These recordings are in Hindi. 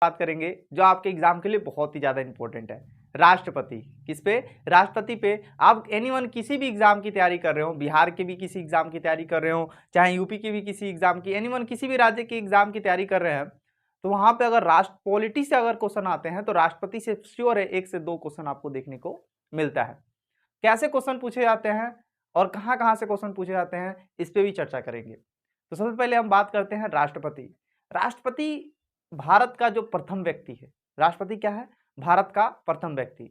बात करेंगे जो आपके एग्जाम के लिए बहुत ही ज्यादा इंपॉर्टेंट है, राष्ट्रपति। किस पे? राष्ट्रपति पे। आप एनीवन किसी भी एग्जाम की तैयारी कर रहे हो, बिहार के भी किसी एग्जाम की तैयारी कर रहे हो, चाहे यूपी की भी किसी एग्जाम की, एनीवन किसी भी राज्य के एग्जाम की तैयारी कर रहे हैं, तो वहां पे अगर राष्ट्र पॉलिटी से अगर क्वेश्चन आते हैं तो राष्ट्रपति से श्योर है 1 से 2 क्वेश्चन आपको देखने को मिलता है। कैसे क्वेश्चन पूछे जाते हैं और कहां से क्वेश्चन पूछे जाते हैं, इस पे भी चर्चा करेंगे। तो सबसे पहले हम बात करते हैं राष्ट्रपति। राष्ट्रपति भारत का जो प्रथम व्यक्ति है। राष्ट्रपति क्या है? भारत का प्रथम व्यक्ति।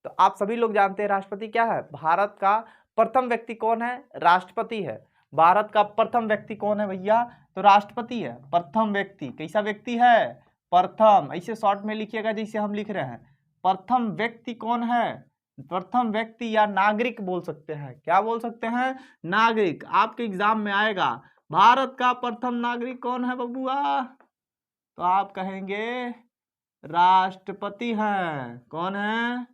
तो आप सभी लोग जानते हैं राष्ट्रपति क्या है? भारत का प्रथम व्यक्ति कौन है? राष्ट्रपति है। भारत का प्रथम व्यक्ति कौन है भैया? तो राष्ट्रपति है। प्रथम व्यक्ति कैसा व्यक्ति है? प्रथम। ऐसे शॉर्ट में लिखिएगा जैसे हम लिख रहे हैं। प्रथम व्यक्ति कौन है? प्रथम व्यक्ति या नागरिक बोल सकते हैं। क्या बोल सकते हैं? नागरिक। आपके एग्जाम में आएगा भारत का प्रथम नागरिक कौन है बबुआ? तो आप कहेंगे राष्ट्रपति हैं। कौन है?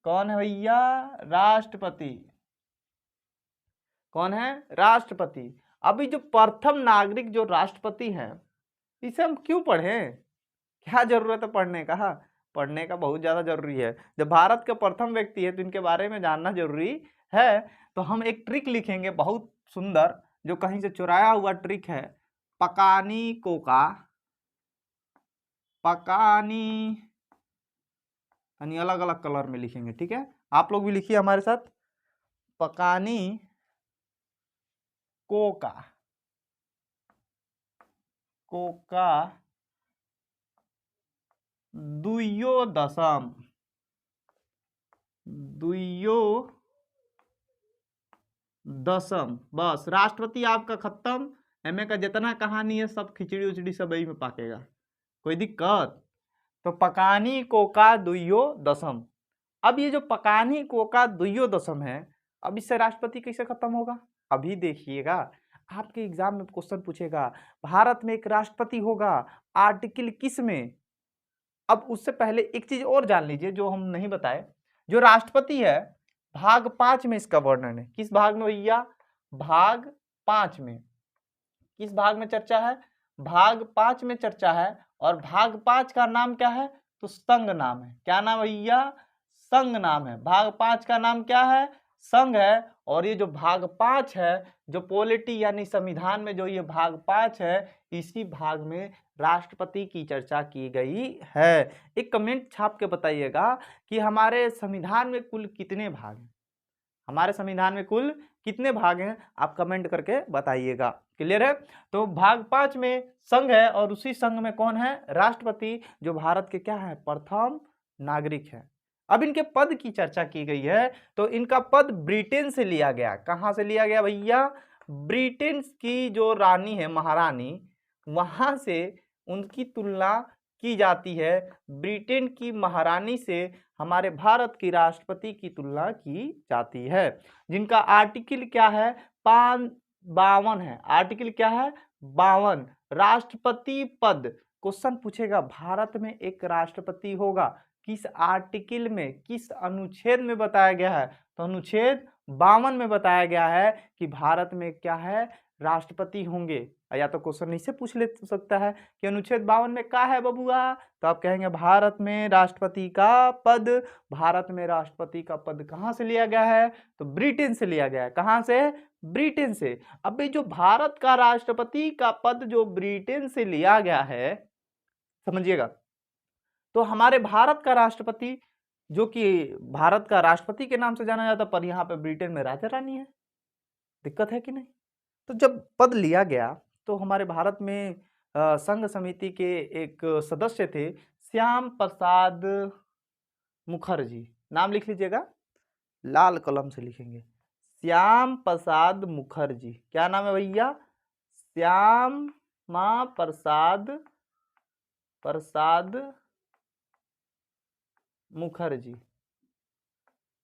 कौन है भैया? राष्ट्रपति। कौन है? राष्ट्रपति। अभी जो प्रथम नागरिक जो राष्ट्रपति हैं, इसे हम क्यों पढ़ें? क्या जरूरत है पढ़ने का? पढ़ने का बहुत ज्यादा जरूरी है। जब भारत के प्रथम व्यक्ति है तो इनके बारे में जानना जरूरी है। तो हम एक ट्रिक लिखेंगे बहुत सुंदर, जो कहीं से चुराया हुआ ट्रिक है। पकानी कोका, पकानी, यानी अलग अलग कलर में लिखेंगे, ठीक है? आप लोग भी लिखिए हमारे साथ। पकानी कोका, कोका दुइयो दशम, दुइयो दशम। बस राष्ट्रपति आपका खत्म। एमए का जितना कहानी है सब खिचड़ी उचड़ी सब यही में पाकेगा। कोई दिक्कत? तो पकानी कोका दुइयो दशम। अब ये जो पकानी कोका दुइयो दशम है, अब इससे राष्ट्रपति कैसे खत्म होगा? अभी देखिएगा, आपके एग्जाम में क्वेश्चन पूछेगा भारत में एक राष्ट्रपति होगा, आर्टिकल किस में? अब उससे पहले एक चीज और जान लीजिए जो हम नहीं बताए। जो राष्ट्रपति है, भाग 5 में इसका वर्णन है। किस भाग में भैया? भाग 5 में। किस भाग में चर्चा है? भाग 5 में चर्चा है। और भाग 5 का नाम क्या है? तो संघ नाम है। क्या नाम भैया? संघ नाम है। भाग 5 का नाम क्या है? संघ है। और ये जो भाग 5 है, जो पॉलिटी यानी संविधान में जो ये भाग 5 है, इसी भाग में राष्ट्रपति की चर्चा की गई है। एक कमेंट छाप के बताइएगा कि हमारे संविधान में कुल कितने भाग हैं? हमारे संविधान में कुल कितने भाग हैं? आप कमेंट करके बताइएगा। क्लियर है? तो भाग 5 में संघ है और उसी संघ में कौन है? राष्ट्रपति, जो भारत के क्या है? प्रथम नागरिक है। अब इनके पद की चर्चा की गई है। तो इनका पद ब्रिटेन से लिया गया। कहां से लिया गया भैया? ब्रिटेन की जो रानी है, महारानी, वहां से उनकी तुलना की जाती है। ब्रिटेन की महारानी से हमारे भारत की राष्ट्रपति की तुलना की जाती है, जिनका आर्टिकल क्या है? 52 है। आर्टिकल क्या है? 52। राष्ट्रपति पद क्वेश्चन पूछेगा, भारत में एक राष्ट्रपति होगा, किस आर्टिकल में, किस अनुच्छेद में बताया गया है? तो अनुच्छेद 52 में बताया गया है कि भारत में क्या है? राष्ट्रपति होंगे। या तो क्वेश्चन इससे पूछ ले सकता है कि अनुच्छेद 52 में क्या है बबुआ? तो आप कहेंगे भारत में राष्ट्रपति का पद। भारत में राष्ट्रपति का पद कहां से लिया गया है? तो ब्रिटेन से लिया गया है। कहां से? ब्रिटेन से। अब ये जो भारत का राष्ट्रपति का पद जो ब्रिटेन से लिया गया है, समझिएगा, तो हमारे भारत का राष्ट्रपति, जो कि भारत का राष्ट्रपति के नाम से जाना जाता, पर यहाँ पे ब्रिटेन में राजा रानी है। दिक्कत है कि नहीं? तो जब पद लिया गया तो हमारे भारत में संघ समिति के एक सदस्य थे, श्याम प्रसाद मुखर्जी। नाम लिख लीजिएगा, लाल कलम से लिखेंगे, श्याम प्रसाद मुखर्जी। क्या नाम है भैया? श्याम प्रसाद मुखर्जी।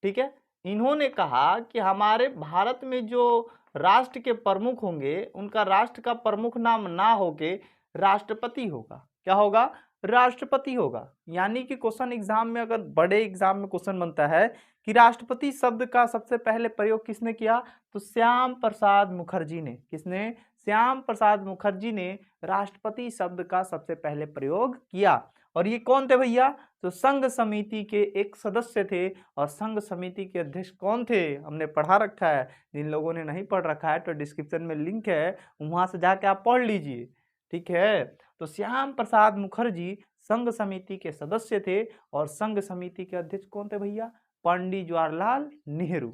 ठीक है? इन्होंने कहा कि हमारे भारत में जो राष्ट्र के प्रमुख होंगे, उनका राष्ट्र का प्रमुख नाम ना होके राष्ट्रपति होगा। क्या होगा? राष्ट्रपति होगा। यानी कि क्वेश्चन एग्जाम में, अगर बड़े एग्जाम में क्वेश्चन बनता है कि राष्ट्रपति शब्द का सबसे पहले प्रयोग किसने किया, तो श्याम प्रसाद मुखर्जी ने। किसने? श्याम प्रसाद मुखर्जी ने राष्ट्रपति शब्द का सबसे पहले प्रयोग किया। और ये कौन थे भैया? तो संघ समिति के एक सदस्य थे। और संघ समिति के अध्यक्ष कौन थे? हमने पढ़ा रखा है। जिन लोगों ने नहीं पढ़ रखा है तो डिस्क्रिप्शन में लिंक है, वहां से जाके आप पढ़ लीजिए, ठीक है। तो श्याम प्रसाद मुखर्जी संघ समिति के सदस्य थे और संघ समिति के अध्यक्ष कौन थे भैया? पंडित जवाहरलाल नेहरू।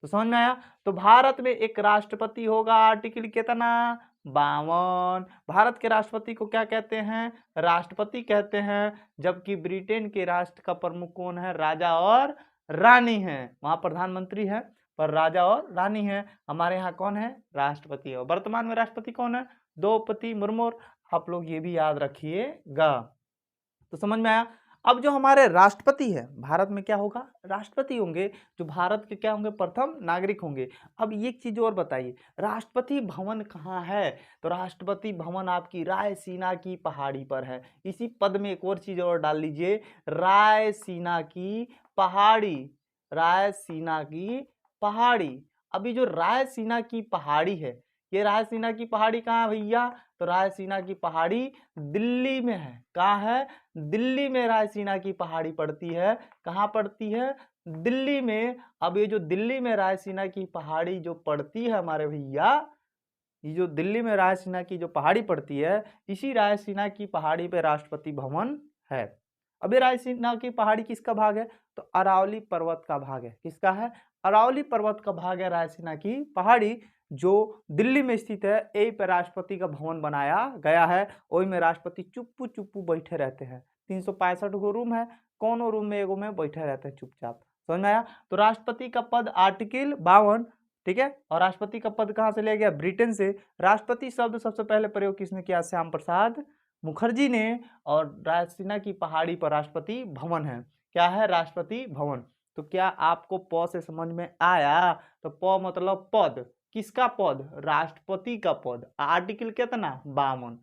तो समझ में आया? तो भारत में एक राष्ट्रपति होगा, आर्टिकल कितना? 52। भारत के राष्ट्रपति को क्या कहते हैं? राष्ट्रपति कहते हैं। जबकि ब्रिटेन के राष्ट्र का प्रमुख कौन है? राजा और रानी है। वहां प्रधानमंत्री है पर राजा और रानी है। हमारे यहाँ कौन है? राष्ट्रपति है। वर्तमान में राष्ट्रपति कौन है? द्रौपदी मुर्मू। आप लोग ये भी याद रखिएगा। तो समझ में आया? अब जो हमारे राष्ट्रपति है भारत में क्या होगा? राष्ट्रपति होंगे, जो भारत के क्या होंगे? प्रथम नागरिक होंगे। अब एक चीज और बताइए, राष्ट्रपति भवन कहाँ है? तो राष्ट्रपति भवन आपकी रायसीना की पहाड़ी पर है। इसी पद में एक और चीज और डाल लीजिए, रायसीना की पहाड़ी। रायसीना की पहाड़ी। अभी जो रायसीना की पहाड़ी है, ये रायसीना की पहाड़ी कहाँ है भैया? तो रायसीना की पहाड़ी दिल्ली में है। कहाँ है? दिल्ली में रायसीना की पहाड़ी पड़ती है। कहाँ पड़ती है? दिल्ली में। अब ये जो दिल्ली में रायसीना की पहाड़ी जो पड़ती है हमारे भैया, ये जो दिल्ली में रायसीना की जो पहाड़ी पड़ती है, इसी रायसीना की पहाड़ी पे राष्ट्रपति भवन है। अब ये रायसीना की पहाड़ी किसका भाग है? तो अरावली पर्वत का भाग है। किसका है? अरावली पर्वत का भाग है रायसीना की पहाड़ी, जो दिल्ली में स्थित है। यही पे राष्ट्रपति का भवन बनाया गया है। वही में राष्ट्रपति चुप्पू चुप्पू बैठे रहते हैं। 365 गो रूम है, कोनो रूम में एगो में बैठे रहते हैं चुपचाप। समझ में आया? तो राष्ट्रपति का पद आर्टिकल 52, ठीक है। और राष्ट्रपति का पद कहाँ से लिया गया? ब्रिटेन से। राष्ट्रपति शब्द सबसे पहले प्रयोग किसने किया? श्याम प्रसाद मुखर्जी ने। और रायसीना की पहाड़ी पर राष्ट्रपति भवन है। क्या है? राष्ट्रपति भवन। तो क्या आपको प से समझ में आया? तो प मतलब पद। किसका पद? राष्ट्रपति का पद। आर्टिकल कितना? 52।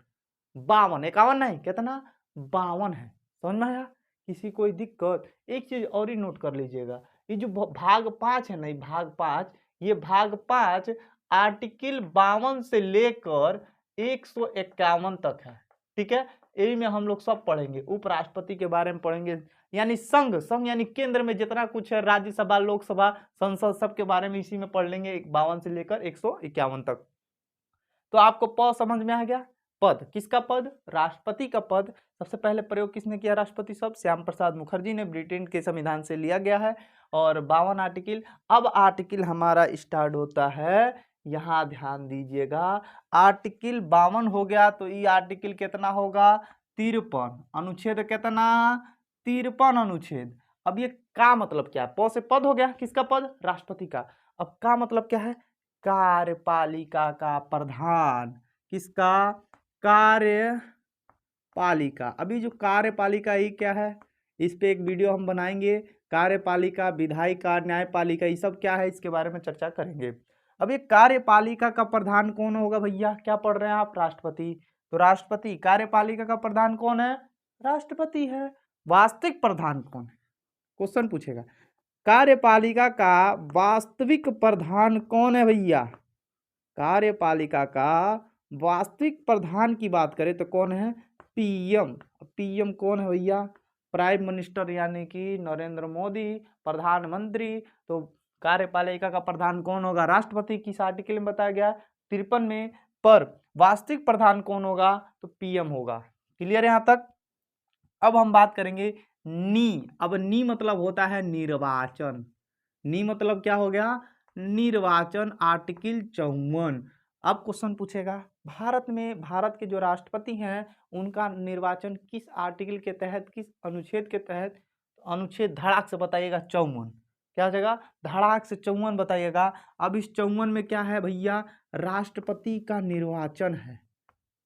52, 51 नहीं, कितना? 52 है। समझ में आया? किसी कोई दिक्कत? एक चीज और ही नोट कर लीजिएगा, ये जो भाग 5 है ना, भाग 5, ये भाग 5 आर्टिकल 52 से लेकर 151 तक है, ठीक है। यही में हम लोग सब पढ़ेंगे। उपराष्ट्रपति के बारे में पढ़ेंगे, यानी संघ यानी केंद्र में जितना कुछ है, राज्यसभा, लोकसभा, संसद, सब के बारे में इसी में पढ़ लेंगे 52 से लेकर 151 तक। तो आपको प समझ में आ गया? पद। किसका पद? राष्ट्रपति का पद। सबसे पहले प्रयोग किसने किया? राष्ट्रपति शब्द श्याम प्रसाद मुखर्जी ने। ब्रिटेन के संविधान से लिया गया है। और 52 आर्टिकल। अब आर्टिकल हमारा स्टार्ट होता है, यहाँ ध्यान दीजिएगा। आर्टिकल 52 हो गया तो ये आर्टिकल कितना होगा? 53। अनुच्छेद कितना? 53 अनुच्छेद। अब ये का मतलब क्या है? प से पद हो गया। किसका पद? राष्ट्रपति का। अब का मतलब क्या है? कार्यपालिका का प्रधान। किसका? कार्यपालिका। अभी जो कार्यपालिका ये क्या है, इस पे एक वीडियो हम बनाएंगे। कार्यपालिका, विधायिका, न्यायपालिका, ये सब क्या है, इसके बारे में चर्चा करेंगे। अब ये कार्यपालिका का प्रधान कौन होगा भैया? क्या पढ़ रहे हैं आप? राष्ट्रपति। तो राष्ट्रपति। कार्यपालिका का प्रधान कौन है? राष्ट्रपति है। वास्तविक प्रधान कौन है? क्वेश्चन पूछेगा। कार्यपालिका का वास्तविक प्रधान कौन है भैया? कार्यपालिका का वास्तविक प्रधान की बात करें तो कौन है? पीएम। पीएम कौन है भैया? प्राइम मिनिस्टर, यानी कि नरेंद्र मोदी, प्रधानमंत्री। तो कार्यपालिका का प्रधान कौन होगा? राष्ट्रपति। किस आर्टिकल में बताया गया? 53 में। पर वास्तविक प्रधान कौन होगा? तो पीएम होगा। क्लियर यहाँ तक? अब हम बात करेंगे नी। अब नी मतलब होता है निर्वाचन। नी मतलब क्या हो गया? निर्वाचन। आर्टिकल 54। अब क्वेश्चन पूछेगा, भारत में, भारत के जो राष्ट्रपति हैं उनका निर्वाचन किस आर्टिकल के तहत, किस अनुच्छेद के तहत? अनुच्छेद धड़ाक से बताइएगा 54। क्या जगह? धड़ाक से 54 बताइएगा। अब इस 54 में क्या है भैया? राष्ट्रपति का निर्वाचन है।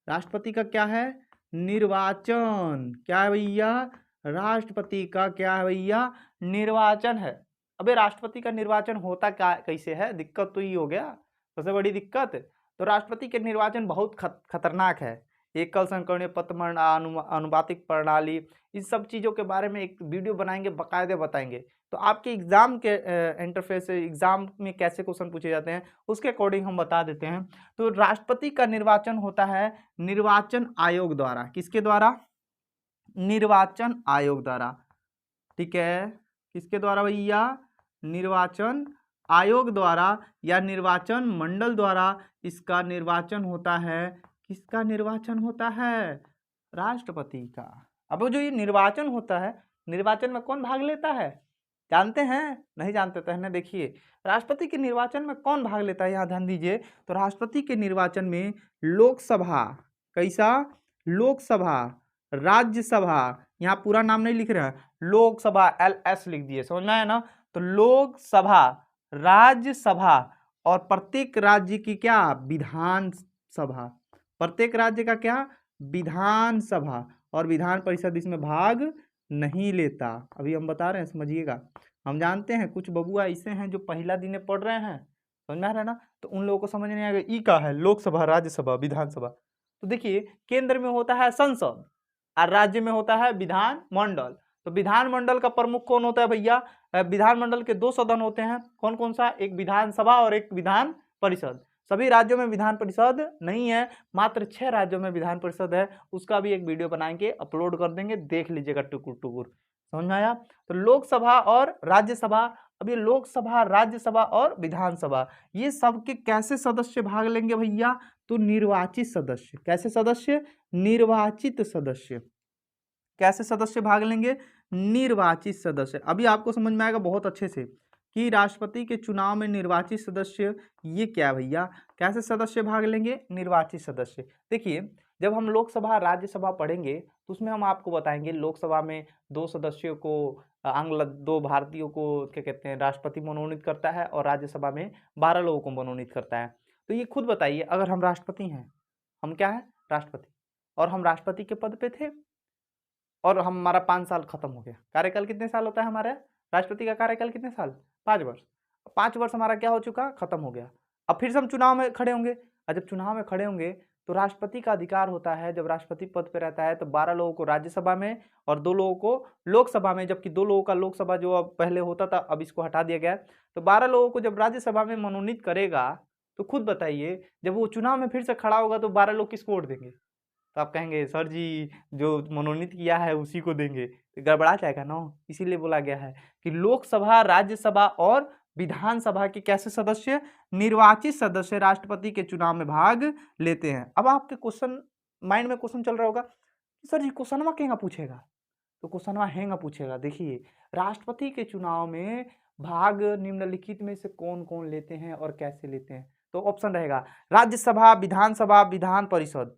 राष्ट्रपति का क्या है? निर्वाचन। क्या है भैया? राष्ट्रपति का क्या है भैया? निर्वाचन है। अबे राष्ट्रपति का निर्वाचन होता क्या, कैसे है? दिक्कत तो ये हो गया, सबसे बड़ी दिक्कत। तो राष्ट्रपति के निर्वाचन बहुत खतरनाक है। एकल संकरणीय पथ अनुपातिक प्रणाली, इन सब चीज़ों के बारे में एक वीडियो बनाएंगे, बाकायदे बताएंगे। तो आपके एग्जाम के इंटरफेस से एग्जाम में कैसे क्वेश्चन पूछे जाते हैं उसके अकॉर्डिंग हम बता देते हैं। तो राष्ट्रपति का निर्वाचन होता है निर्वाचन आयोग द्वारा। किसके द्वारा? निर्वाचन आयोग द्वारा। ठीक है, किसके द्वारा भैया? निर्वाचन आयोग द्वारा या निर्वाचन मंडल द्वारा इसका निर्वाचन होता है। किसका निर्वाचन होता है? राष्ट्रपति का। अब जो ये निर्वाचन होता है, निर्वाचन में कौन भाग लेता है जानते हैं? नहीं जानते तो है, देखिए राष्ट्रपति के निर्वाचन में कौन भाग लेता है, यहाँ ध्यान दीजिए। तो राष्ट्रपति के निर्वाचन में लोकसभा, कैसा? लोकसभा, राज्यसभा, यहाँ पूरा नाम नहीं लिख रहे हैं, लोकसभा LS लिख दिए, समझ में आया ना? तो लोकसभा, राज्यसभा और प्रत्येक राज्य की क्या? विधानसभा। प्रत्येक राज्य का क्या? विधानसभा। और विधान परिषद इसमें भाग नहीं लेता। अभी हम बता रहे हैं, समझिएगा। हम जानते हैं कुछ बबुआ ऐसे हैं जो पहला दिन पढ़ रहे हैं, समझ में आ रहा है ना? तो उन लोगों को समझ नहीं आएगा ई का है लोकसभा, राज्यसभा, विधानसभा। तो देखिए केंद्र में होता है संसद और राज्य में होता है विधानमंडल। तो विधानमंडल का प्रमुख कौन होता है भैया? विधानमंडल के 2 सदन होते हैं, कौन कौन सा? एक विधानसभा और एक विधान परिषद। सभी राज्यों में विधान परिषद नहीं है, मात्र 6 राज्यों में विधान परिषद है। उसका भी एक वीडियो बनाएंगे, अपलोड कर देंगे, देख लीजिएगा टुकुर टुकुर, समझ में आया? तो लोकसभा और राज्यसभा, अब ये लोकसभा, राज्यसभा और विधानसभा, ये सबके कैसे सदस्य भाग लेंगे भैया? तो निर्वाचित सदस्य। कैसे सदस्य? निर्वाचित सदस्य। कैसे सदस्य भाग लेंगे? निर्वाचित सदस्य। अभी आपको समझ में आएगा बहुत अच्छे से कि राष्ट्रपति के चुनाव में निर्वाचित सदस्य ये क्या भैया? कैसे सदस्य भाग लेंगे? निर्वाचित सदस्य। देखिए जब हम लोकसभा राज्यसभा पढ़ेंगे तो उसमें हम आपको बताएंगे लोकसभा में 2 सदस्यों को आंग्ल 2 भारतीयों को क्या कहते हैं राष्ट्रपति मनोनीत करता है और राज्यसभा में 12 लोगों को मनोनीत करता है। तो ये खुद बताइए, अगर हम राष्ट्रपति हैं, हम क्या है? राष्ट्रपति, और हम राष्ट्रपति के पद पे थे और हमारा 5 साल खत्म हो गया। कार्यकाल कितने साल होता है हमारा? राष्ट्रपति का कार्यकाल कितने साल? 5 वर्ष। 5 वर्ष हमारा क्या हो चुका? खत्म हो गया। अब फिर से हम चुनाव में खड़े होंगे, और जब चुनाव में खड़े होंगे तो राष्ट्रपति का अधिकार होता है, जब राष्ट्रपति पद पे रहता है तो 12 लोगों को राज्यसभा में और 2 लोगों को लोकसभा में, जबकि 2 लोगों का लोकसभा जो अब पहले होता था अब इसको हटा दिया गया। तो 12 लोगों को जब राज्यसभा में मनोनीत करेगा तो खुद बताइए जब वो चुनाव में फिर से खड़ा होगा तो 12 लोग किसको वोट देंगे? तो आप कहेंगे सर जी जो मनोनीत किया है उसी को देंगे, तो गड़बड़ा जाएगा ना। इसीलिए बोला गया है कि लोकसभा, राज्यसभा और विधानसभा के कैसे सदस्य? निर्वाचित सदस्य राष्ट्रपति के चुनाव में भाग लेते हैं। अब आपके क्वेश्चन माइंड में क्वेश्चन चल रहा होगा सर जी क्वेश्चनवा कहेंगा पूछेगा? तो क्वेश्चनवा हैंगा पूछेगा। देखिए राष्ट्रपति के चुनाव में भाग निम्नलिखित में से कौन कौन लेते हैं और कैसे लेते हैं? तो ऑप्शन रहेगा राज्यसभा, विधानसभा, विधान परिषद।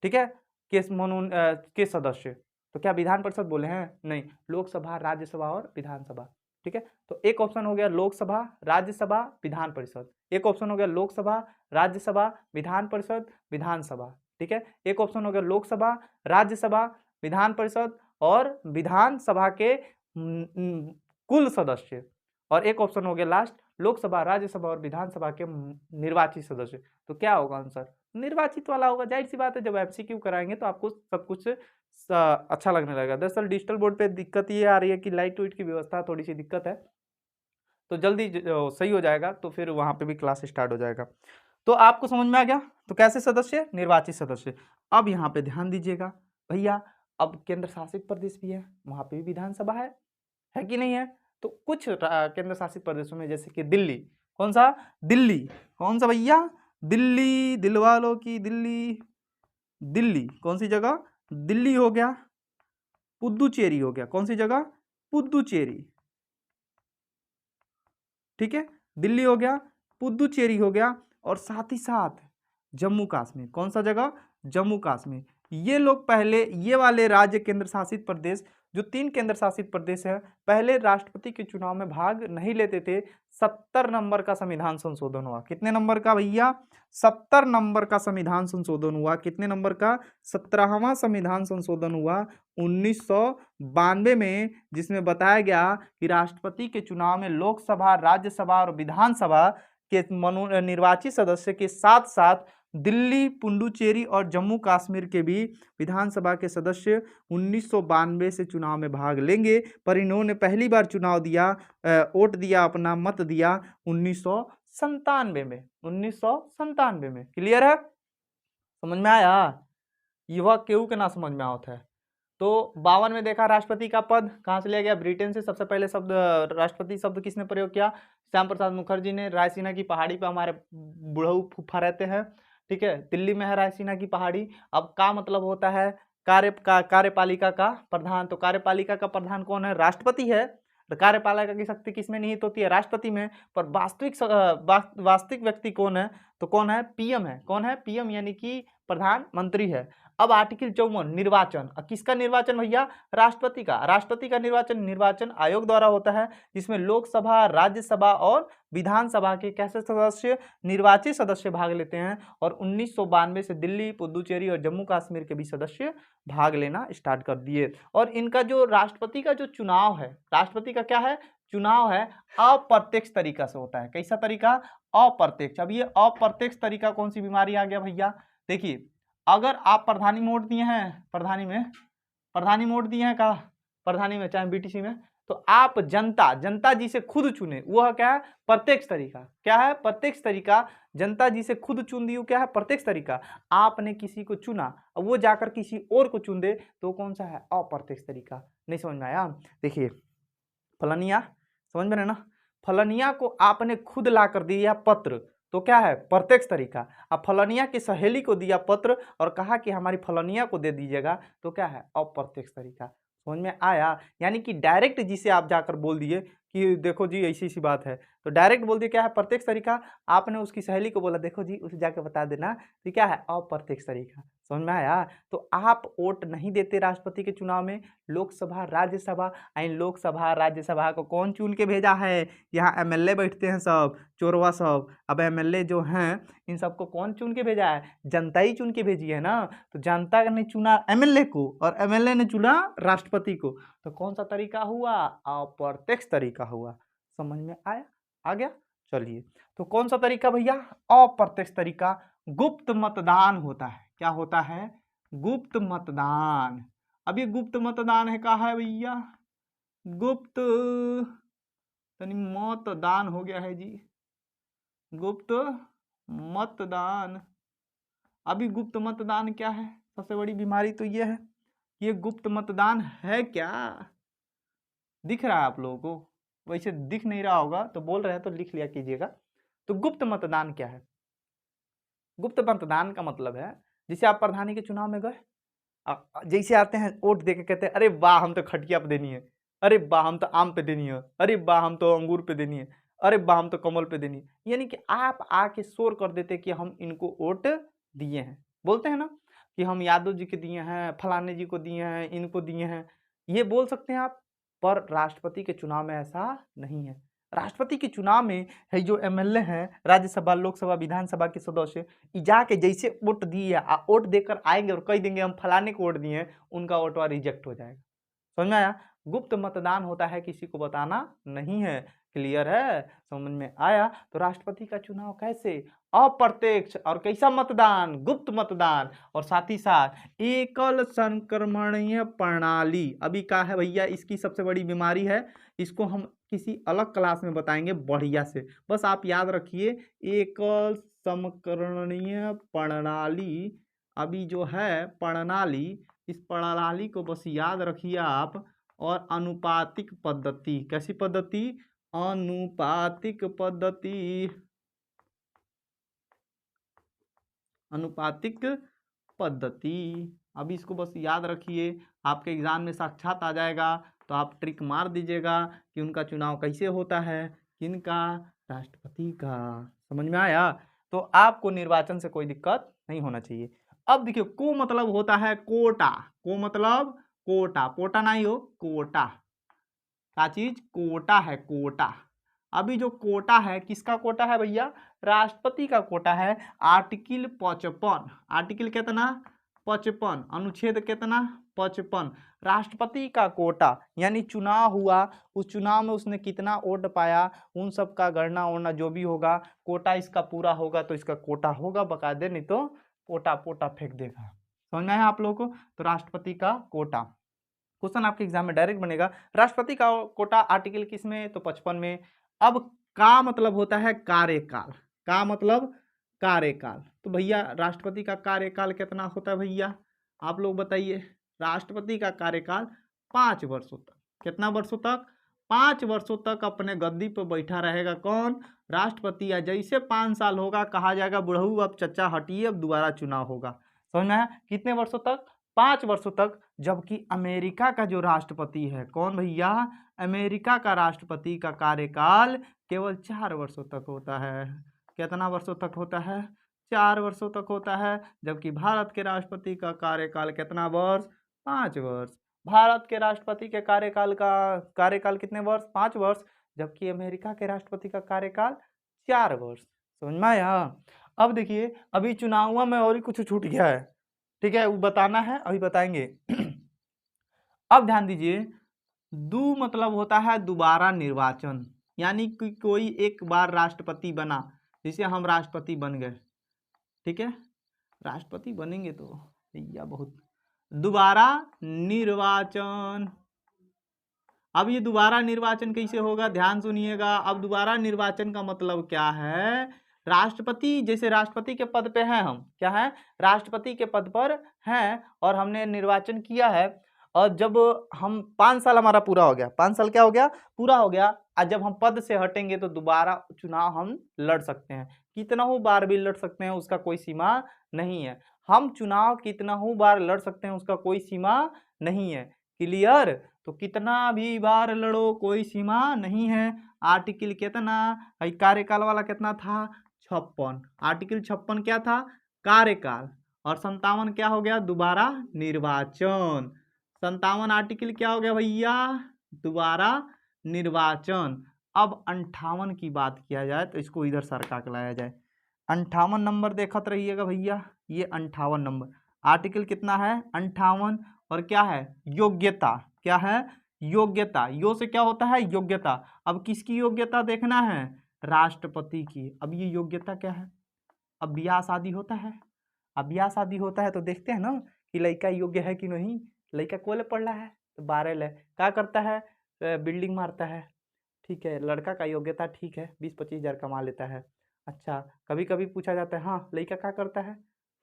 ठीक है, के सदस्य। तो क्या विधान परिषद बोले हैं? नहीं, लोकसभा, राज्यसभा और विधानसभा। ठीक है, तो एक ऑप्शन हो गया लोकसभा, राज्यसभा, विधान परिषद। एक ऑप्शन हो गया लोकसभा, राज्यसभा, विधान परिषद, विधानसभा। ठीक है, एक ऑप्शन हो गया लोकसभा, राज्यसभा, विधान परिषद और विधानसभा के कुल सदस्य। और एक ऑप्शन हो गया लास्ट लोकसभा, राज्यसभा और विधानसभा के निर्वाचित सदस्य। तो क्या होगा आंसर? निर्वाचित वाला होगा। जाहिर सी बात है जब MCQ कराएंगे तो आपको सब कुछ अच्छा लगने लगेगा। दरअसल डिजिटल बोर्ड पे दिक्कत ये आ रही है कि लाइट वेट की व्यवस्था थोड़ी सी दिक्कत है, तो जल्दी सही हो जाएगा तो फिर वहां पे भी क्लास स्टार्ट हो जाएगा। तो आपको समझ में आ गया? तो कैसे सदस्य? निर्वाचित सदस्य। अब यहाँ पे ध्यान दीजिएगा भैया, अब केंद्र शासित प्रदेश भी है, वहां पे भी विधानसभा है कि नहीं है? तो कुछ केंद्र शासित प्रदेशों में जैसे कि दिल्ली, कौन सा? दिल्ली। कौन सा भैया? दिल्ली, दिल वालों की दिल्ली। दिल्ली कौन सी जगह? दिल्ली हो गया, पुदुचेरी हो गया। कौन सी जगह? पुदुचेरी। ठीक है, दिल्ली हो गया, पुदुचेरी हो गया और साथ ही साथ जम्मू कश्मीर। कौन सा जगह? जम्मू कश्मीर। ये लोग पहले, ये वाले राज्य केंद्र शासित प्रदेश, जो 3 केंद्र शासित प्रदेश है, पहले राष्ट्रपति के चुनाव में भाग नहीं लेते थे। 70 नंबर का संविधान संशोधन हुआ। कितने नंबर का भैया? 70 नंबर का संविधान संशोधन हुआ। कितने नंबर का? 17वां संविधान संशोधन हुआ 1992 में, जिसमें बताया गया कि राष्ट्रपति के चुनाव में लोकसभा, राज्यसभा और विधानसभा के निर्वाचित सदस्य के साथ साथ दिल्ली, पुडुचेरी और जम्मू कश्मीर के भी विधानसभा के सदस्य 1992 से चुनाव में भाग लेंगे, पर इन्होंने पहली बार चुनाव दिया, वोट दिया, अपना मत दिया 1997 में। 1997 में। क्लियर है? समझ में आया? युवा केहू के ना समझ में आवत है। तो 52 में देखा राष्ट्रपति का पद कहाँ से लिया गया? ब्रिटेन से। सबसे पहले शब्द राष्ट्रपति शब्द किसने प्रयोग किया? श्याम प्रसाद मुखर्जी ने। रायसीना की पहाड़ी पे हमारे बुढ़ऊ फूफा रहते हैं, ठीक है, दिल्ली में है रायसीना की पहाड़ी। अब का मतलब होता है कार्यपालिका का प्रधान। तो कार्यपालिका का प्रधान कौन है? राष्ट्रपति है। तो कार्यपालिका की शक्ति किसमें निहित होती है? राष्ट्रपति में। पर वास्तविक व्यक्ति कौन है? तो कौन है? पीएम है। कौन है? पीएम, यानी कि प्रधानमंत्री है। अब आर्टिकल 54 निर्वाचन। किसका निर्वाचन भैया? राष्ट्रपति का। राष्ट्रपति का निर्वाचन आयोग द्वारा होता है, जिसमें लोकसभा, राज्यसभा और विधानसभा के कैसे सदस्य? निर्वाचित सदस्य भाग लेते हैं। और 1992 से दिल्ली, पुडुचेरी और जम्मू कश्मीर के भी सदस्य भाग लेना स्टार्ट कर दिए। और इनका जो राष्ट्रपति का जो चुनाव है, राष्ट्रपति का क्या है? चुनाव है अप्रत्यक्ष तरीका से होता है। कैसा तरीका? अप्रत्यक्ष। अब ये अप्रत्यक्ष तरीका कौन सी बीमारी आ गया भैया? देखिए, अगर आप प्रधानी में वोट दिए हैं, प्रधानी में वोट दिए हैं, कहा प्रधानी में चाहे बीटीसी में, तो आप जनता जी से खुद चुने, वह क्या है? प्रत्यक्ष तरीका। क्या है? प्रत्यक्ष तरीका। जनता जी से खुद चुन दी, क्या है? प्रत्यक्ष तरीका। आपने किसी को चुना, अब वो जाकर किसी और को चुन दे, तो कौन सा है? अप्रत्यक्ष तरीका। नहीं समझ में आया? देखिए, फलनिया, समझ में ना, फलनिया को आपने खुद ला कर दिया पत्र, तो क्या है? प्रत्यक्ष तरीका। अब फलनिया की सहेली को दिया पत्र और कहा कि हमारी फलनिया को दे दीजिएगा, तो क्या है? अप्रत्यक्ष तरीका। समझ में आया? यानी कि डायरेक्ट जिसे आप जाकर बोल दिए कि देखो जी ऐसी ऐसी बात है, तो डायरेक्ट बोल दिए, क्या है? प्रत्यक्ष तरीका। आपने उसकी सहेली को बोला देखो जी उसे जाके बता देना, तो क्या है? अप्रत्यक्ष तरीका। समझ में आया? तो आप वोट नहीं देते राष्ट्रपति के चुनाव में, लोकसभा, राज्यसभा। इन लोकसभा, राज्यसभा को कौन चुन के भेजा है? यहाँ एमएलए बैठते हैं सब, चोरवा सब। अब एमएलए जो हैं, इन सबको कौन चुन के भेजा है? जनता ही चुन के भेजी है ना। तो जनता ने चुना एमएलए को और एमएलए ने चुना राष्ट्रपति को। तो कौन सा तरीका हुआ? अप्रत्यक्ष तरीका हुआ। समझ में आया? आ गया? चलिए, तो कौन सा तरीका भैया? अप्रत्यक्ष तरीका। गुप्त मतदान होता है। क्या होता है? गुप्त मतदान। अब ये गुप्त मतदान है, कहा है भैया? गुप्त मतदान हो गया है जी, गुप्त मतदान। अभी गुप्त मतदान क्या है? सबसे बड़ी बीमारी तो ये है, ये गुप्त मतदान है क्या? दिख रहा है आप लोगों को? वैसे दिख नहीं रहा होगा तो बोल रहे हैं तो लिख लिया कीजिएगा। तो गुप्त मतदान क्या है? गुप्त मतदान का मतलब है, जैसे आप प्रधानी के चुनाव में गए, जैसे आते हैं वोट दे के कहते हैं अरे वाह हम तो खटिया पे देनी है, अरे वाह हम तो आम पे देनी है, अरे वाह हम तो अंगूर पे देनी है, अरे वाह हम तो कमल पे देनी है। यानी कि आप आके शोर कर देते कि हम इनको वोट दिए हैं। बोलते हैं ना कि हम यादव जी के दिए हैं, फलाने जी को दिए हैं, इनको दिए हैं, ये बोल सकते हैं आप। पर राष्ट्रपति के चुनाव में ऐसा नहीं है। राष्ट्रपति के चुनाव में है जो एमएलए हैं, राज्यसभा, लोकसभा, विधानसभा के सदस्य, जाके जैसे वोट दिए, वोट देकर आएंगे और कह देंगे हम फलाने को वोट दिए, उनका वोट रिजेक्ट हो जाएगा। समझ में आया? गुप्त मतदान होता है, किसी को बताना नहीं है। क्लियर है? समझ में आया? तो राष्ट्रपति का चुनाव कैसे? अप्रत्यक्ष। और कैसा मतदान? गुप्त मतदान। और साथ ही साथ एकल संक्रमणीय प्रणाली। अभी क्या है भैया? इसकी सबसे बड़ी बीमारी है, इसको हम किसी अलग क्लास में बताएंगे बढ़िया से। बस आप याद रखिए, एकल संक्रमणीय प्रणाली। अभी जो है प्रणाली, इस प्रणाली को बस याद रखिए आप। और अनुपातिक पद्धति। कैसी पद्धति? अनुपातिक पद्धति। अनुपातिक पद्धति। अभी इसको बस याद रखिए, आपके एग्जाम में साक्षात आ जाएगा, तो आप ट्रिक मार दीजिएगा कि उनका चुनाव कैसे होता है, किनका? राष्ट्रपति का। समझ में आया? तो आपको निर्वाचन से कोई दिक्कत नहीं होना चाहिए। अब देखिए, को मतलब होता है कोटा। को मतलब कोटा, पोटा नहीं हो, कोटा। क्या चीज? कोटा है, कोटा। अभी जो कोटा है, किसका कोटा है भैया? राष्ट्रपति का कोटा है। आर्टिकल 55। आर्टिकल कितना? 55, अनुच्छेद कितना 55। राष्ट्रपति का कोटा यानी चुनाव हुआ, उस चुनाव में उसने कितना वोट पाया, उन सब का गणना वरना जो भी होगा, कोटा इसका पूरा होगा तो इसका कोटा होगा बकायदे, नहीं तो पोटा पोटा फेंक देगा। समझ में आया आप लोगों को? तो राष्ट्रपति का कोटा क्वेश्चन आपके एग्जाम में डायरेक्ट बनेगा। राष्ट्रपति का कोटा आर्टिकल किस में? तो 55 में। अब का मतलब होता है कार्यकाल, का मतलब कार्यकाल। तो भैया राष्ट्रपति का कार्यकाल कितना होता है भैया, आप लोग बताइए। राष्ट्रपति का कार्यकाल 5 वर्षों तक। कितना वर्षों तक? 5 वर्षों तक अपने गद्दी पर बैठा रहेगा कौन? राष्ट्रपति। या जैसे 5 साल होगा कहा जाएगा बुढ़ऊ अब चचा हटिए, अब दोबारा चुनाव होगा। समझ में आया? कितने वर्षों तक? 5 वर्षों तक। जबकि अमेरिका का जो राष्ट्रपति है, कौन भैया? अमेरिका का राष्ट्रपति का कार्यकाल केवल 4 वर्षों तक होता है। कितना वर्षों तक होता है? 4 वर्षों तक होता है। जबकि भारत के राष्ट्रपति का कार्यकाल कितना वर्ष? 5 वर्ष। भारत के राष्ट्रपति के कार्यकाल कितने वर्ष? 5 वर्ष। जबकि अमेरिका के राष्ट्रपति का कार्यकाल 4 वर्ष। समझ में आया? अब देखिए, अभी चुनाव में और ही कुछ छूट गया है, ठीक है, वो बताना है, अभी बताएंगे। अब ध्यान दीजिए, दू मतलब होता है दोबारा निर्वाचन, यानी कि कोई एक बार राष्ट्रपति बना, जैसे हम राष्ट्रपति बन गए, ठीक है, राष्ट्रपति बनेंगे तो भैया बहुत दोबारा निर्वाचन। अब ये दोबारा निर्वाचन कैसे होगा, ध्यान सुनिएगा। अब दोबारा निर्वाचन का मतलब क्या है? राष्ट्रपति, जैसे राष्ट्रपति के पद पे हैं हम, क्या है? राष्ट्रपति के पद पर हैं और हमने निर्वाचन किया है, और जब हम 5 साल हमारा पूरा हो गया, 5 साल क्या हो गया? पूरा हो गया। और जब हम पद से हटेंगे तो दोबारा चुनाव हम लड़ सकते हैं, कितना हो बार भी लड़ सकते हैं, उसका कोई सीमा नहीं है। हम चुनाव कितना हो बार लड़ सकते हैं, उसका कोई सीमा नहीं है। क्लियर? तो कितना भी बार लड़ो, कोई सीमा नहीं है। आर्टिकल कितना, कार्यकाल वाला कितना था? 56। आर्टिकल 56 क्या था? कार्यकाल। और 57 क्या हो गया? दोबारा निर्वाचन। 57 आर्टिकल क्या हो गया भैया? दोबारा निर्वाचन। अब 58 की बात किया जाए तो इसको इधर सरका के लाया जाए। 58 नंबर देखत रहिएगा भैया, ये 58 नंबर आर्टिकल कितना है? 58। और क्या है? योग्यता। क्या है? योग्यता। यो से क्या होता है? योग्यता। अब किसकी योग्यता देखना है? राष्ट्रपति की। अब ये योग्यता क्या है? अब ब्याह शादी होता है, अब ब्याह शादी होता है तो देखते हैं ना कि लड़का योग्य है कि नहीं। लड़का कोले पढ़ रहा है तो 12 ले क्या करता है? बिल्डिंग मारता है, ठीक है। लड़का का योग्यता ठीक है, 20-25 हज़ार कमा लेता है। अच्छा, कभी कभी पूछा जाता है, हाँ लड़का क्या करता है?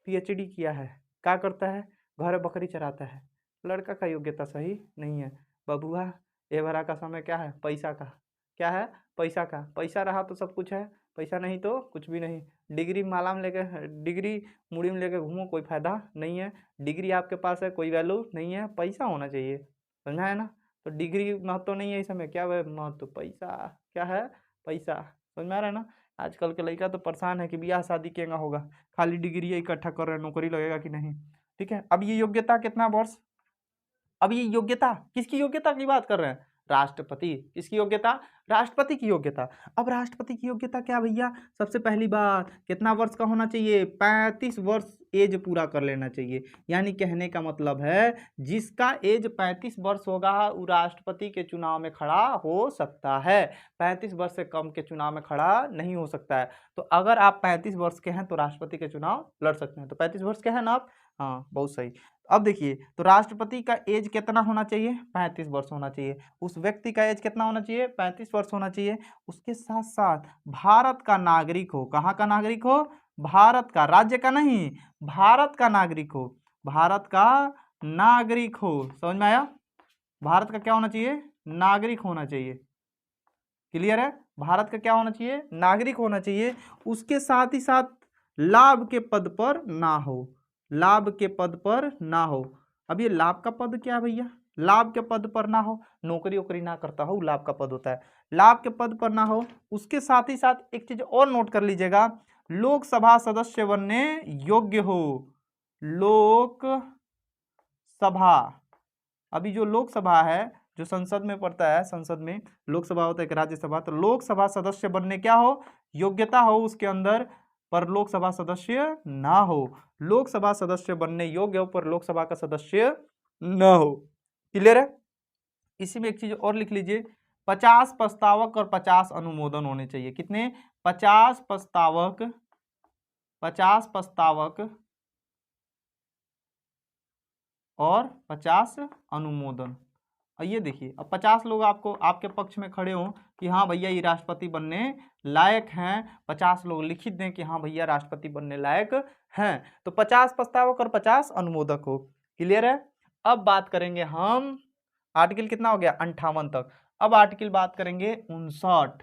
PhD किया है, क्या करता है? घर बकरी चराता है। लड़का का योग्यता सही नहीं है। बबुआ, ये भरा का समय क्या है? पैसा का। क्या है? पैसा का। पैसा रहा तो सब कुछ है, पैसा नहीं तो कुछ भी नहीं। डिग्री माला में लेके, डिग्री मुड़ी में लेके घूमो, कोई फायदा नहीं है। डिग्री आपके पास है, कोई वैल्यू नहीं है, पैसा होना चाहिए। समझा है ना? तो डिग्री महत्व नहीं है इस समय, क्या है महत्व? पैसा। क्या है? पैसा। समझ में आ रहा है ना? आजकल के लड़का तो परेशान है कि ब्याह शादी केगा होगा, खाली डिग्री इकट्ठा कर रहे हैं, नौकरी लगेगा कि नहीं, ठीक है। अब ये योग्यता कितना वर्ष? अब ये योग्यता किसकी योग्यता की बात कर रहे हैं? राष्ट्रपति। किसकी योग्यता? राष्ट्रपति की योग्यता। अब राष्ट्रपति की योग्यता क्या भैया? सबसे पहली बात, कितना वर्ष का होना चाहिए? 35 वर्ष एज पूरा कर लेना चाहिए। यानी कहने का मतलब है जिसका एज 35 वर्ष होगा वो राष्ट्रपति के चुनाव में खड़ा हो सकता है, 35 वर्ष से कम के चुनाव में खड़ा नहीं हो सकता है। तो अगर आप 35 वर्ष के हैं तो राष्ट्रपति के चुनाव लड़ सकते हैं। तो 35 वर्ष के हैं ना आप? हाँ, बहुत सही। अब देखिए, तो राष्ट्रपति का एज कितना होना चाहिए? 35 वर्ष होना चाहिए। उस व्यक्ति का एज कितना होना चाहिए? 35 वर्ष होना चाहिए। उसके साथ साथ भारत का नागरिक हो। कहाँ का नागरिक हो? भारत का, राज्य का नहीं, भारत का नागरिक हो। भारत का नागरिक हो। समझ में आया? भारत का क्या होना चाहिए? नागरिक होना चाहिए। क्लियर है? भारत का क्या होना चाहिए? नागरिक होना चाहिए। उसके साथ ही साथ लाभ के पद पर ना हो, लाभ के पद पर ना हो। अब ये लाभ का पद क्या है भैया? लाभ के पद पर ना हो, नौकरी वोकरी ना करता हो, लाभ का पद होता है। लाभ के पद पर ना हो। उसके साथ ही साथ एक चीज और नोट कर लीजिएगा, लोकसभा सदस्य बनने योग्य हो। लोकसभा, अभी जो लोकसभा है, जो संसद में पड़ता है, संसद में लोकसभा होता है, एक राज्यसभा, तो लोकसभा सदस्य बनने क्या हो? योग्यता हो उसके अंदर पर लोकसभा सदस्य ना हो, लोकसभा सदस्य बनने योग्य हो पर लोकसभा का सदस्य ना हो। क्लियर है? इसी में एक चीज और लिख लीजिए, 50 प्रस्तावक और 50 अनुमोदन होने चाहिए। कितने? 50 प्रस्तावक, 50 प्रस्तावक और 50 अनुमोदन। और ये देखिए, अब 50 लोग आपको आपके पक्ष में खड़े हों कि हाँ भैया ये राष्ट्रपति बनने लायक हैं, 50 लोग लिखित दें कि हाँ भैया राष्ट्रपति बनने लायक हैं, तो 50 प्रस्तावक और 50 अनुमोदक हो। क्लियर है? अब बात करेंगे हम, आर्टिकल कितना हो गया? 58 तक। अब आर्टिकल बात करेंगे 59,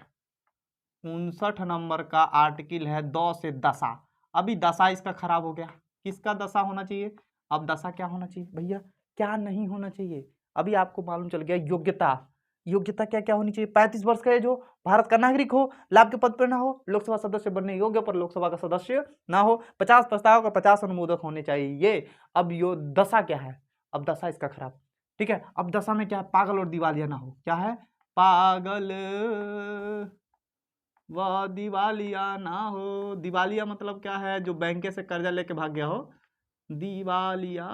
59 नंबर का आर्टिकल है द से दशा। अभी दशा इसका खराब हो गया, किसका दशा होना चाहिए? अब दशा क्या होना चाहिए भैया, क्या नहीं होना चाहिए? अभी आपको मालूम चल गया। योग्यता, योग्यता क्या क्या होनी चाहिए? 35 वर्ष का एज हो, भारत का नागरिक हो, लाभ के पद पर ना हो, लोकसभा सदस्य बनने योग्य पर लोकसभा का सदस्य ना हो, 50 प्रस्तावक और 50 अनुमोदक होने चाहिए। अब यो दशा क्या है? अब दशा इसका खराब। ठीक है, अब दशा में क्या है? पागल और दिवालिया ना हो। क्या है? पागल वह दिवालिया ना हो। दिवालिया मतलब क्या है? जो बैंक से कर्जा लेके भाग गया हो, दिवालिया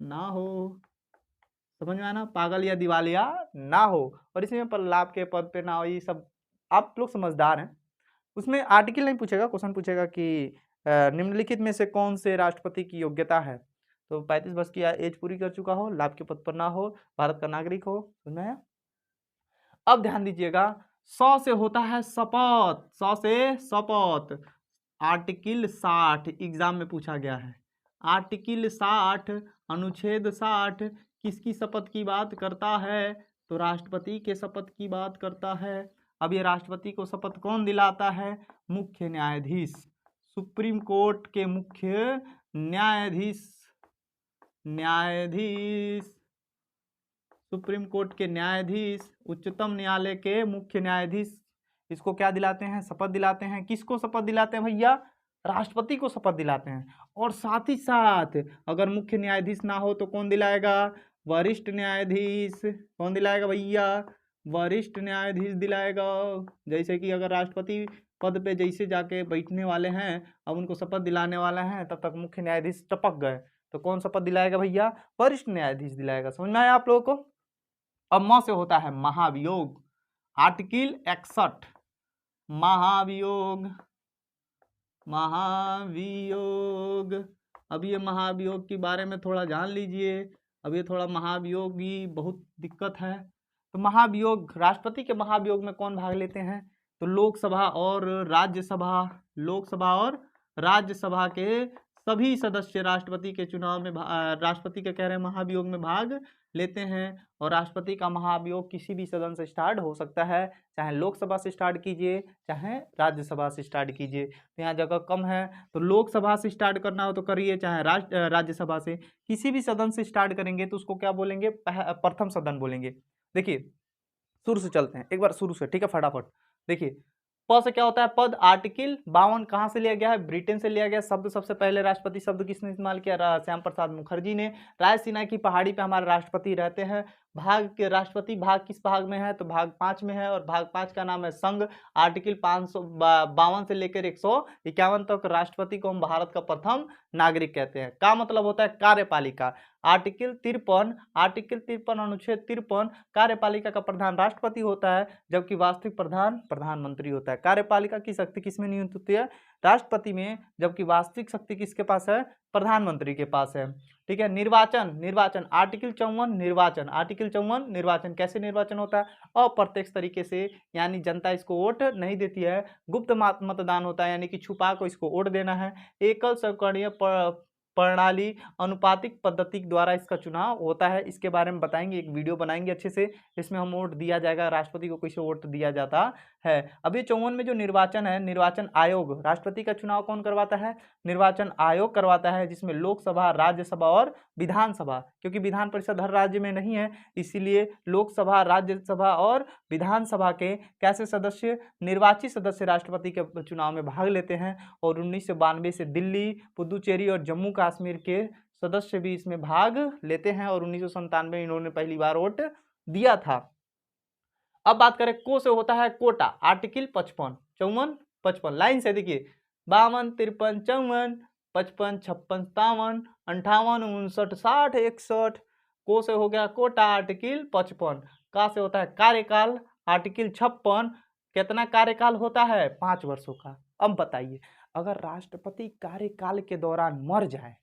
ना हो। समझ में आना? पागल या दिवालिया ना हो। और इसमें पर लाभ के पद पे ना हो, ये सब आप लोग समझदार हैं। उसमें आर्टिकल नहीं पूछेगा, क्वेश्चन पूछेगा कि निम्नलिखित में से कौन से राष्ट्रपति की योग्यता है? तो 35 वर्ष की एज पूरी कर चुका हो, लाभ के पद पर ना हो, भारत का नागरिक हो। समझ में आया? अब ध्यान दीजिएगा, 100 से होता है शपथ, 100 से शपथ। आर्टिकल 60 एग्जाम में पूछा गया है। आर्टिकल 60 अनुच्छेद 60 किसकी शपथ की बात करता है? तो राष्ट्रपति के शपथ की बात करता है। अब ये राष्ट्रपति को शपथ कौन दिलाता है? मुख्य न्यायाधीश, सुप्रीम कोर्ट के मुख्य न्यायाधीश, न्यायाधीश सुप्रीम कोर्ट के न्यायाधीश, उच्चतम न्यायालय के मुख्य न्यायाधीश, इसको क्या दिलाते हैं? शपथ दिलाते हैं। किसको शपथ दिलाते हैं भैया? राष्ट्रपति को शपथ दिलाते हैं। और साथ ही साथ अगर मुख्य न्यायाधीश ना हो तो कौन दिलाएगा? वरिष्ठ न्यायाधीश। कौन दिलाएगा भैया? वरिष्ठ न्यायाधीश दिलाएगा। जैसे कि अगर राष्ट्रपति पद पे जैसे जाके बैठने वाले हैं, अब उनको शपथ दिलाने वाले हैं, तब तक मुख्य न्यायाधीश टपक गए, तो कौन शपथ दिलाएगा भैया? वरिष्ठ न्यायाधीश दिलाएगा। समझ में आया आप लोगों को? अब म से होता है महाभियोग। आर्टिकल 61 महाभियोग, महाभियोग। अब ये महाभियोग के बारे में थोड़ा जान लीजिए। अब ये थोड़ा महाभियोग की बहुत दिक्कत है। तो महाभियोग, राष्ट्रपति के महाभियोग में कौन भाग लेते हैं? तो लोकसभा और राज्यसभा, लोकसभा और राज्यसभा के सभी सदस्य राष्ट्रपति के चुनाव में राष्ट्रपति के कह रहे हैं महाभियोग में भाग लेते हैं। और राष्ट्रपति का महाभियोग किसी भी सदन से स्टार्ट हो सकता है, चाहे लोकसभा से स्टार्ट कीजिए चाहे राज्यसभा से स्टार्ट कीजिए। तो यहाँ जगह कम है, तो लोकसभा से स्टार्ट करना हो तो करिए, चाहे राज्यसभा से, किसी भी सदन से स्टार्ट करेंगे तो उसको क्या बोलेंगे? प्रथम सदन बोलेंगे। देखिए शुरू से चलते हैं, एक बार शुरू से, ठीक है, फटाफट। देखिए प से क्या होता है? पद। आर्टिकल 52 कहाँ से लिया गया है? ब्रिटेन से लिया गया। शब्द सबसे पहले राष्ट्रपति शब्द किसने इस्तेमाल किया? श्याम प्रसाद मुखर्जी ने। रायसीना की पहाड़ी पे हमारे राष्ट्रपति रहते हैं। भाग के राष्ट्रपति भाग किस भाग में है? तो भाग 5 में है, और भाग 5 का नाम है संघ। आर्टिकल 552 से लेकर 151 तक राष्ट्रपति को हम भारत का प्रथम नागरिक कहते हैं। का मतलब होता है कार्यपालिका। आर्टिकल 53 अनुच्छेद 53 कार्यपालिका का प्रधान राष्ट्रपति होता है, जबकि वास्तविक प्रधान प्रधानमंत्री होता है। कार्यपालिका की शक्ति किसमें निहित होती है? राष्ट्रपति में, जबकि वास्तविक शक्ति किसके पास है? प्रधानमंत्री के पास है। ठीक है। निर्वाचन, निर्वाचन आर्टिकल 54 निर्वाचन, आर्टिकल 54 निर्वाचन। कैसे निर्वाचन होता है? अप्रत्यक्ष तरीके से, यानी जनता इसको वोट नहीं देती है, गुप्त मतदान होता है, यानी कि छुपा को इसको वोट देना है। एकल संकरणीय प्रणाली, अनुपातिक पद्धति द्वारा इसका चुनाव होता है। इसके बारे में बताएंगे, एक वीडियो बनाएंगे अच्छे से, इसमें हम वोट दिया जाएगा, राष्ट्रपति को कैसे वोट दिया जाता है। अब ये 54 में जो निर्वाचन है, निर्वाचन आयोग, राष्ट्रपति का चुनाव कौन करवाता है? निर्वाचन आयोग करवाता है, जिसमें लोकसभा, राज्यसभा और विधानसभा, क्योंकि विधान परिषद हर राज्य में नहीं है, इसीलिए लोकसभा, राज्यसभा और विधानसभा के कैसे सदस्य? निर्वाचित सदस्य राष्ट्रपति के चुनाव में भाग लेते हैं। और 1992 से दिल्ली, पुदुचेरी और जम्मू कश्मीर के सदस्य भी इसमें भाग लेते हैं, और 1997 में इन्होंने पहली बार वोट दिया था। अब बात करें को से होता है कोटा, आर्टिकल 55, 54, 55 लाइन से देखिए। 52, 53, 54, 55, 56, 57, 58, 59, 60, 61। को से हो गया कोटा आर्टिकल 55। का से होता है कार्यकाल आर्टिकल 56। कितना कार्यकाल होता है? 5 वर्षों का। अब बताइए, अगर राष्ट्रपति कार्यकाल के दौरान मर जाए,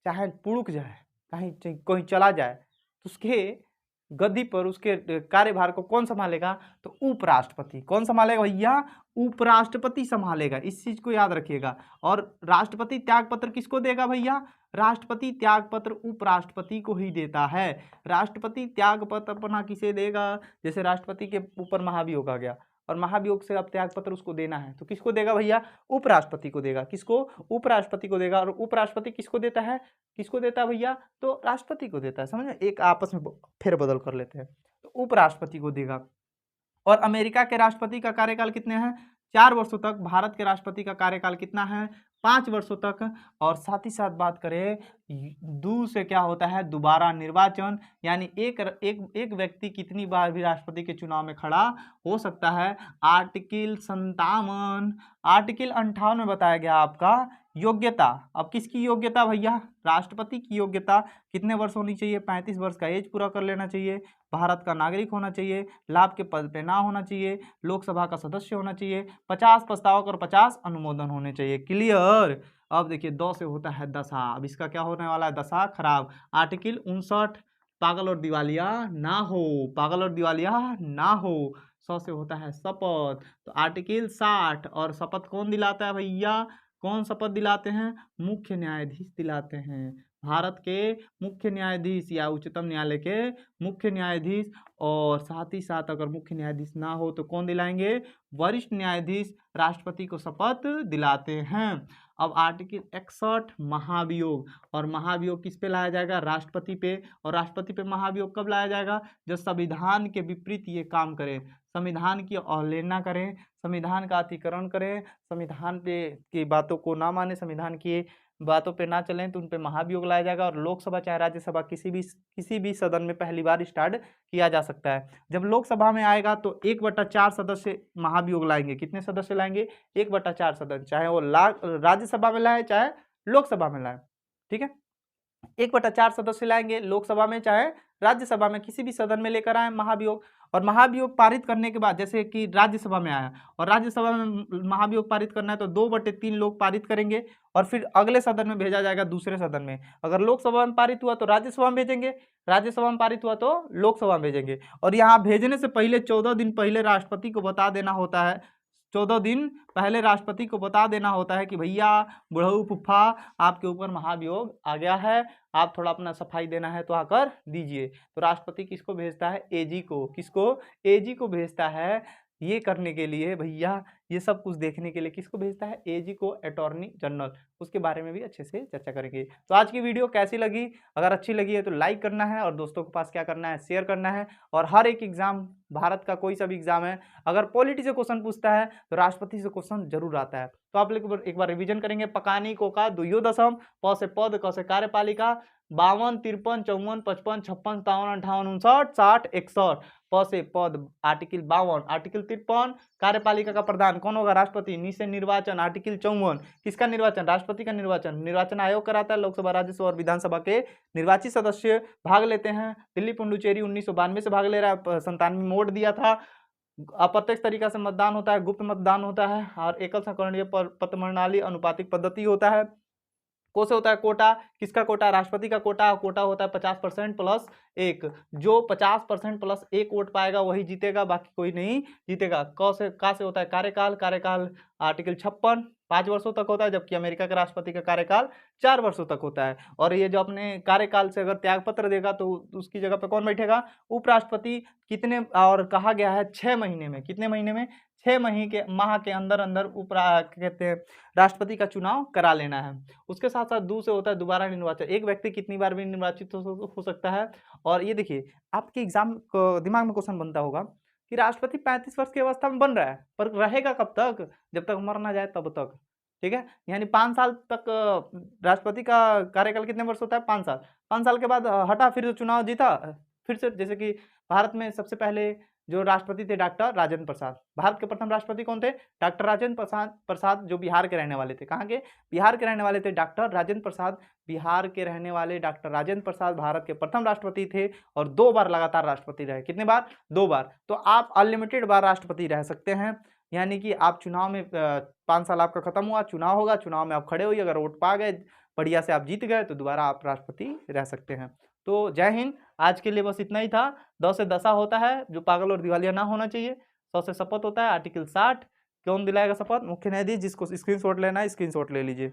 चाहे पुड़ुक जाए, कहीं कहीं चला जाए, तो उसके गद्दी पर उसके कार्यभार को कौन संभालेगा? तो उपराष्ट्रपति। कौन संभालेगा भैया? उपराष्ट्रपति संभालेगा। इस चीज को याद रखिएगा। और राष्ट्रपति त्याग पत्र किसको देगा भैया? राष्ट्रपति त्याग पत्र उपराष्ट्रपति को ही देता है। राष्ट्रपति त्याग पत्र अपना किसे देगा? जैसे राष्ट्रपति के ऊपर महाभियोग आ गया और महाभियोग से अब त्याग पत्र उसको देना है, तो किसको देगा भैया? उपराष्ट्रपति को देगा। किसको? उपराष्ट्रपति को देगा। और उपराष्ट्रपति किसको देता है? किसको देता है भैया? तो राष्ट्रपति को देता है। समझे? एक आपस में फेरबदल कर लेते हैं। तो उपराष्ट्रपति को देगा। और अमेरिका के राष्ट्रपति का कार्यकाल कितने हैं? 4 वर्षों तक। भारत के राष्ट्रपति का कार्यकाल कितना है? 5 वर्षों तक। और साथ ही साथ बात करें दू से क्या होता है? दोबारा निर्वाचन। यानी एक व्यक्ति कितनी बार भी राष्ट्रपति के चुनाव में खड़ा हो सकता है। आर्टिकल 57, आर्टिकल 58 में बताया गया आपका योग्यता। अब किसकी योग्यता भैया? राष्ट्रपति की योग्यता कितने वर्ष होनी चाहिए? 35 वर्ष का एज पूरा कर लेना चाहिए, भारत का नागरिक होना चाहिए, लाभ के पद पे ना होना चाहिए, लोकसभा का सदस्य होना चाहिए, 50 प्रस्तावक और 50 अनुमोदन होने चाहिए। क्लियर? अब देखिए 2 से होता है दशा। अब इसका क्या होने वाला है? दशा खराब। आर्टिकल 59, पागल और दिवालिया ना हो, पागल और दिवालिया ना हो। 100 से होता है शपथ। तो आर्टिकल 60। और शपथ कौन दिलाता है भैया? कौन शपथ दिलाते हैं? मुख्य न्यायाधीश दिलाते हैं। भारत के मुख्य न्यायाधीश या उच्चतम न्यायालय के मुख्य न्यायाधीश। और साथ ही साथ अगर मुख्य न्यायाधीश ना हो तो कौन दिलाएंगे? वरिष्ठ न्यायाधीश राष्ट्रपति को शपथ दिलाते हैं। अब आर्टिकल 61 महाभियोग। और महाभियोग किस पे लाया जाएगा? राष्ट्रपति पे। और राष्ट्रपति पे महाभियोग कब लाया जाएगा? जब संविधान के विपरीत ये काम करें, संविधान की अवहेलना करें, संविधान का अतिक्रमण करें, संविधान पे की बातों को ना माने, संविधान की बातों पे ना चलें, तो उन पे महाभियोग लाया जाएगा। और लोकसभा चाहे राज्यसभा किसी भी सदन में पहली बार स्टार्ट किया जा सकता है। जब लोकसभा में आएगा तो 1/4 सदस्य महाभियोग लाएंगे। कितने सदस्य लाएंगे? 1/4 सदस्य, चाहे वो राज्यसभा में लाए चाहे लोकसभा में लाए। ठीक है, 1/4 सदस्य लाएंगे लोकसभा में चाहे राज्यसभा में, किसी भी सदन में लेकर आए महाभियोग। और महाभियोग पारित करने के बाद, जैसे कि राज्यसभा में आया और राज्यसभा में महाभियोग पारित करना है, तो 2/3 लोग पारित करेंगे और फिर अगले सदन में भेजा जाएगा, दूसरे सदन में। अगर लोकसभा में पारित हुआ तो राज्यसभा में भेजेंगे, राज्यसभा में पारित हुआ तो लोकसभा में भेजेंगे। और यहाँ भेजने से पहले 14 दिन पहले राष्ट्रपति को बता देना होता है। 14 दिन पहले राष्ट्रपति को बता देना होता है कि भैया बुढ़ऊ फुफ्फा आपके ऊपर महाभियोग आ गया है, आप थोड़ा अपना सफाई देना है तो आकर दीजिए। तो राष्ट्रपति किसको भेजता है? एजी को। किसको? एजी को भेजता है। ये करने के लिए भैया, ये सब कुछ देखने के लिए किसको भेजता है? एजी को, अटॉर्नी जनरल। उसके बारे में भी अच्छे से चर्चा करेंगे। तो आज की वीडियो कैसी लगी? अगर अच्छी लगी है तो लाइक करना है और दोस्तों के पास क्या करना है? शेयर करना है। और हर एक एग्जाम, भारत का कोई सा भी एग्जाम है, अगर पॉलिटी से क्वेश्चन पूछता है तो राष्ट्रपति से क्वेश्चन जरूर आता है। तो आप लोग एक बार रिवीजन करेंगे। पकानी को का दुयो दशम, प से पद, क से कार्यपालिका, 52, 53, 54, 55, 56, 57, 58, 59, 60, 61। प से पद आर्टिकल 52, आर्टिकल 53 कार्यपालिका का प्रधान कौन होगा? राष्ट्रपति। नी से निर्वाचन आर्टिकल 54, किसका निर्वाचन? राष्ट्रपति का निर्वाचन। निर्वाचन आयोग कराता है। लोकसभा, राज्यसभा और विधानसभा के निर्वाचित सदस्य भाग लेते हैं। दिल्ली पुडुचेरी 1992 से भाग ले रहा है। 97 में वोट दिया था। अप्रत्यक्ष तरीका से मतदान होता है, गुप्त मतदान होता है और एकल संकरणीय पत्र प्रणाली अनुपातिक पद्धति होता है। को से होता है कोटा। किसका कोटा? राष्ट्रपति का कोटा। कोटा होता है 50% प्लस 1। जो 50% प्लस 1 वोट पाएगा वही जीतेगा, बाकी कोई नहीं जीतेगा। का से होता है कार्यकाल। कार्यकाल आर्टिकल 56 5 वर्षों तक होता है, जबकि अमेरिका के राष्ट्रपति का कार्यकाल 4 वर्षों तक होता है। और ये जो अपने कार्यकाल से अगर त्याग पत्र देगा तो उसकी जगह पे कौन बैठेगा? उपराष्ट्रपति। कितने, और कहा गया है 6 महीने में, कितने महीने में? 6 माह के अंदर अंदर कहते हैं राष्ट्रपति का चुनाव करा लेना है। उसके साथ साथ दू से होता है दोबारा निर्वाचन। एक व्यक्ति कितनी बार भी निर्वाचित हो सकता है। और ये देखिए, आपके एग्जाम दिमाग में क्वेश्चन बनता होगा कि राष्ट्रपति 35 वर्ष की अवस्था में बन रहा है, पर रहेगा कब तक? जब तक मर ना जाए तब तक। ठीक है, यानी 5 साल तक राष्ट्रपति का कार्यकाल कितने वर्ष होता है? 5 साल। 5 साल के बाद हटा, फिर चुनाव जीता, फिर से। जैसे कि भारत में सबसे पहले जो राष्ट्रपति थे डॉक्टर राजेंद्र प्रसाद। भारत के प्रथम राष्ट्रपति कौन थे? डॉक्टर राजेंद्र प्रसाद, जो बिहार के रहने वाले थे। कहाँ के? बिहार के रहने वाले थे डॉक्टर राजेंद्र प्रसाद। बिहार के रहने वाले डॉक्टर राजेंद्र प्रसाद भारत के प्रथम राष्ट्रपति थे और 2 बार लगातार राष्ट्रपति रहे। कितने बार? 2 बार। तो आप अनलिमिटेड बार राष्ट्रपति रह सकते हैं, यानी कि आप चुनाव में 5 साल आपका खत्म हुआ, चुनाव होगा, चुनाव में आप खड़े हुए, अगर वोट पा गए, बढ़िया से आप जीत गए, तो दोबारा आप राष्ट्रपति रह सकते हैं। तो जय हिंद। आज के लिए बस इतना ही था। 10 से दशा होता है जो पागल और दिवालिया ना होना चाहिए। 100 से शपथ होता है। आर्टिकल 60 कौन दिलाएगा शपथ? मुख्य न्यायाधीश। जिसको स्क्रीनशॉट लेना है स्क्रीनशॉट ले लीजिए।